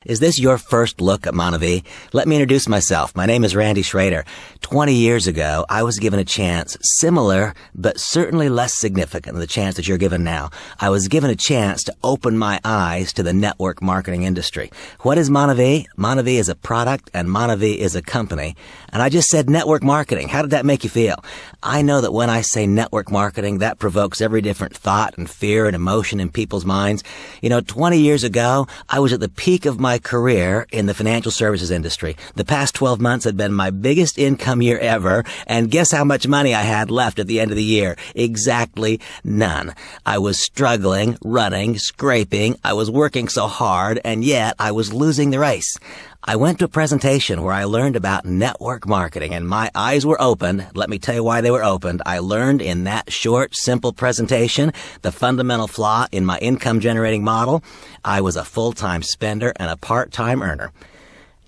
Is this your first look at MonaVie? Let me introduce myself. My name is Randy Schroeder. 20 years ago, I was given a chance similar, but certainly less significant than the chance that you're given now. I was given a chance to open my eyes to the network marketing industry. What is MonaVie? MonaVie is a product and MonaVie is a company. And I just said network marketing. How did that make you feel? I know that when I say network marketing, that provokes every different thought and fear and emotion in people's minds. 20 years ago, I was at the peak of my career in the financial services industry. The past 12 months had been my biggest income year ever, and guess how much money I had left at the end of the year? Exactly none. I was struggling, running, scraping. I was working so hard, and yet I was losing the race. I went to a presentation where I learned about network marketing, and my eyes were opened. Let me tell you why they were opened. I learned in that short, simple presentation the fundamental flaw in my income-generating model. I was a full-time spender and a part-time earner.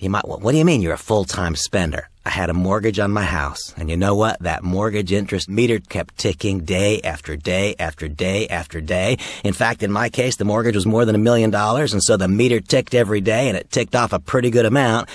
You might, what do you mean you're a full-time spender? I had a mortgage on my house, and you know what? That mortgage interest meter kept ticking day after day after day after day. In fact, in my case, the mortgage was more than $1 million, and so the meter ticked every day, and it ticked off a pretty good amount.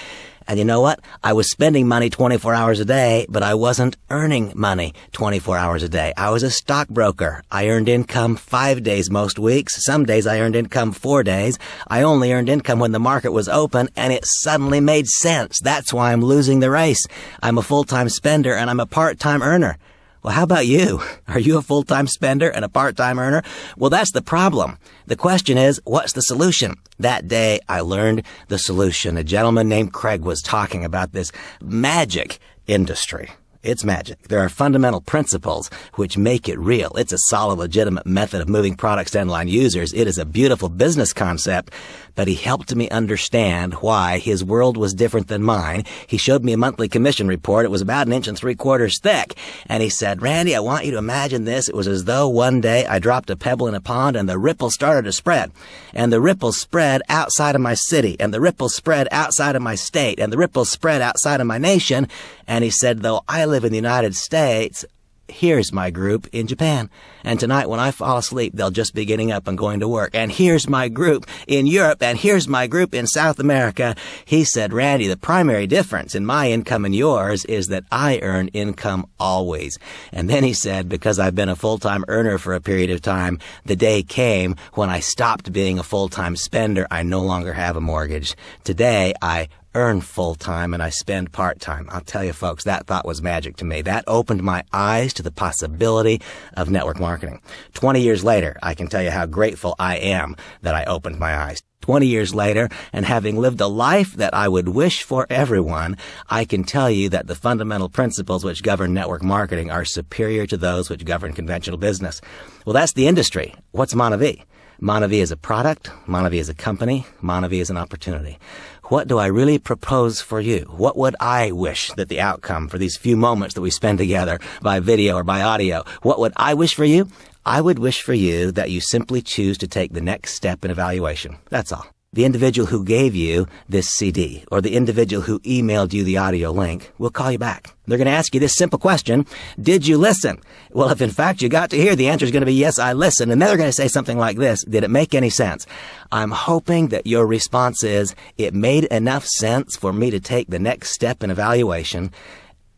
And you know what? I was spending money 24 hours a day, but I wasn't earning money 24 hours a day. I was a stockbroker. I earned income 5 days most weeks. Some days I earned income 4 days. I only earned income when the market was open, and it suddenly made sense. That's why I'm losing the race. I'm a full-time spender, and I'm a part-time earner. Well, how about you? Are you a full-time spender and a part-time earner? Well, that's the problem. The question is, what's the solution? That day, I learned the solution. A gentleman named Craig was talking about this magic industry. It's magic. There are fundamental principles which make it real. It's a solid, legitimate method of moving products to end-line users. It is a beautiful business concept, but he helped me understand why his world was different than mine. He showed me a monthly commission report. It was about 1.75 inches thick. And he said, Randy, I want you to imagine this. It was as though one day I dropped a pebble in a pond and the ripples started to spread. And the ripples spread outside of my city. And the ripples spread outside of my state. And the ripples spread outside of my nation. And he said, though I live in the United States, here's my group in Japan. And tonight when I fall asleep, they'll just be getting up and going to work. And here's my group in Europe. And here's my group in South America. He said, Randy, the primary difference in my income and yours is that I earn income always. And then he said, because I've been a full-time earner for a period of time, the day came when I stopped being a full-time spender. I no longer have a mortgage. Today, I earn full-time and I spend part-time. I'll tell you folks, that thought was magic to me. That opened my eyes to the possibility of network marketing. 20 years later, I can tell you how grateful I am that I opened my eyes. 20 years later, and having lived a life that I would wish for everyone, I can tell you that the fundamental principles which govern network marketing are superior to those which govern conventional business. Well, that's the industry. What's MonaVie? MonaVie is a product, MonaVie is a company, MonaVie is an opportunity. What do I really propose for you? What would I wish that the outcome for these few moments that we spend together by video or by audio, what would I wish for you? I would wish for you that you simply choose to take the next step in evaluation. That's all. The individual who gave you this CD or the individual who emailed you the audio link will call you back. They're going to ask you this simple question. Did you listen? Well, if in fact you got to hear, the answer is going to be, yes, I listened. And then they're going to say something like this. Did it make any sense? I'm hoping that your response is, it made enough sense for me to take the next step in evaluation.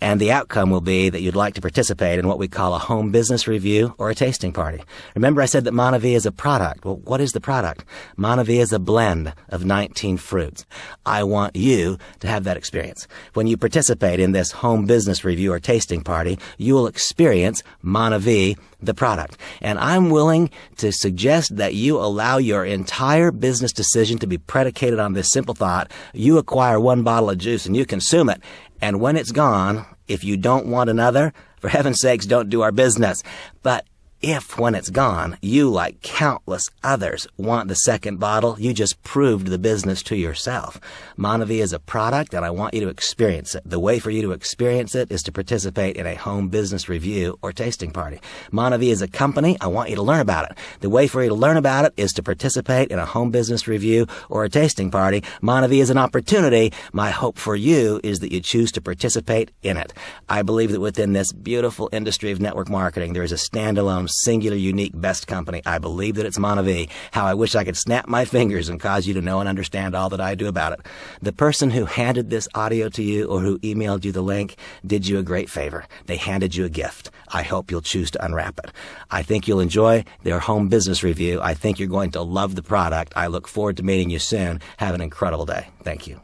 And the outcome will be that you'd like to participate in what we call a home business review or a tasting party. Remember I said that MonaVie is a product. Well, what is the product? MonaVie is a blend of 19 fruits. I want you to have that experience. When you participate in this home business review or tasting party, you will experience MonaVie, the product. And I'm willing to suggest that you allow your entire business decision to be predicated on this simple thought. You acquire one bottle of juice and you consume it. And when it's gone, if you don't want another, for heaven's sakes, don't do our business. But if, when it's gone, you, like countless others, want the second bottle, you just proved the business to yourself. MonaVie is a product, and I want you to experience it. The way for you to experience it is to participate in a home business review or tasting party. MonaVie is a company. I want you to learn about it. The way for you to learn about it is to participate in a home business review or a tasting party. MonaVie is an opportunity. My hope for you is that you choose to participate in it. I believe that within this beautiful industry of network marketing, there is a standalone singular, unique, best company. I believe that it's MonaVie. How I wish I could snap my fingers and cause you to know and understand all that I do about it. The person who handed this audio to you or who emailed you the link did you a great favor. They handed you a gift. I hope you'll choose to unwrap it. I think you'll enjoy their home business review. I think you're going to love the product. I look forward to meeting you soon. Have an incredible day. Thank you.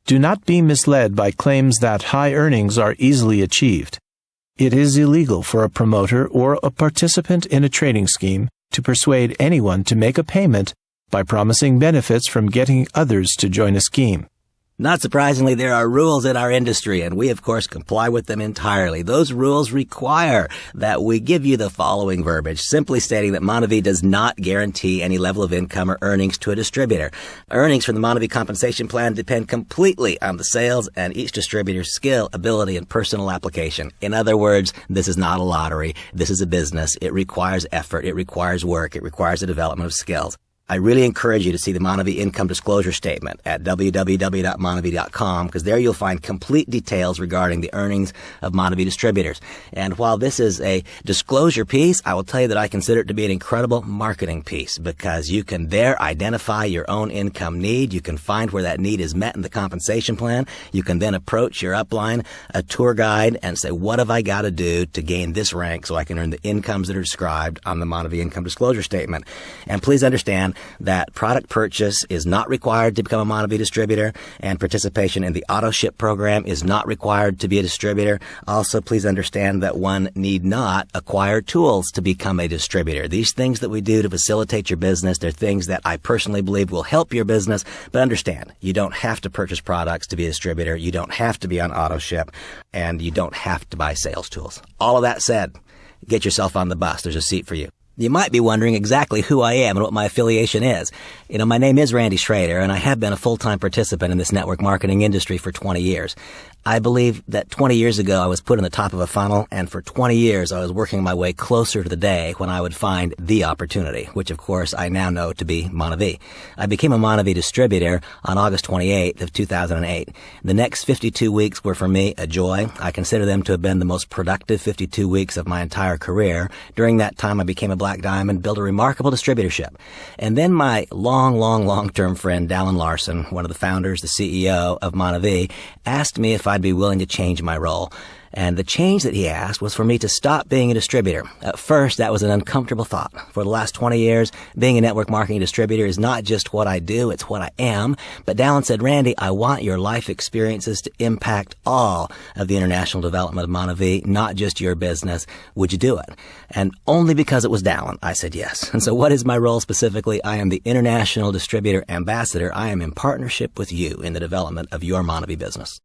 Do not be misled by claims that high earnings are easily achieved. It is illegal for a promoter or a participant in a trading scheme to persuade anyone to make a payment by promising benefits from getting others to join a scheme. Not surprisingly, there are rules in our industry, and we, of course, comply with them entirely. Those rules require that we give you the following verbiage, simply stating that MonaVie does not guarantee any level of income or earnings to a distributor. Earnings from the MonaVie compensation plan depend completely on the sales and each distributor's skill, ability, and personal application. In other words, this is not a lottery. This is a business. It requires effort. It requires work. It requires the development of skills. I really encourage you to see the MonaVie income disclosure statement at www.monavie.com, because there you'll find complete details regarding the earnings of MonaVie distributors. And while this is a disclosure piece, I will tell you that I consider it to be an incredible marketing piece, because you can there identify your own income need. You can find where that need is met in the compensation plan. You can then approach your upline, a tour guide, and say, what have I got to do to gain this rank so I can earn the incomes that are described on the MonaVie income disclosure statement? And please understand that product purchase is not required to become a MonaVie distributor, and participation in the auto ship program is not required to be a distributor. Also, please understand that one need not acquire tools to become a distributor. These things that we do to facilitate your business, they're things that I personally believe will help your business, but understand, you don't have to purchase products to be a distributor, you don't have to be on auto ship, and you don't have to buy sales tools. All of that said, get yourself on the bus. There's a seat for you. You might be wondering exactly who I am and what my affiliation is. My name is Randy Schroeder, and I have been a full-time participant in this network marketing industry for 20 years. I believe that 20 years ago I was put in the top of a funnel, and for 20 years I was working my way closer to the day when I would find the opportunity, which of course I now know to be MonaVie. I became a MonaVie distributor on August 28th of 2008. The next 52 weeks were for me a joy. I consider them to have been the most productive 52 weeks of my entire career. During that time I became a Black Diamond, built a remarkable distributorship. And then my long-term friend Dallin Larson, one of the founders, the CEO of MonaVie, asked me if I'd be willing to change my role. And the change that he asked was for me to stop being a distributor. At first, that was an uncomfortable thought. For the last 20 years, being a network marketing distributor is not just what I do, it's what I am. But Dallin said, Randy, I want your life experiences to impact all of the international development of MonaVie, not just your business. Would you do it? And only because it was Dallin, I said yes. And so what is my role specifically? I am the International Distributor Ambassador. I am in partnership with you in the development of your MonaVie business.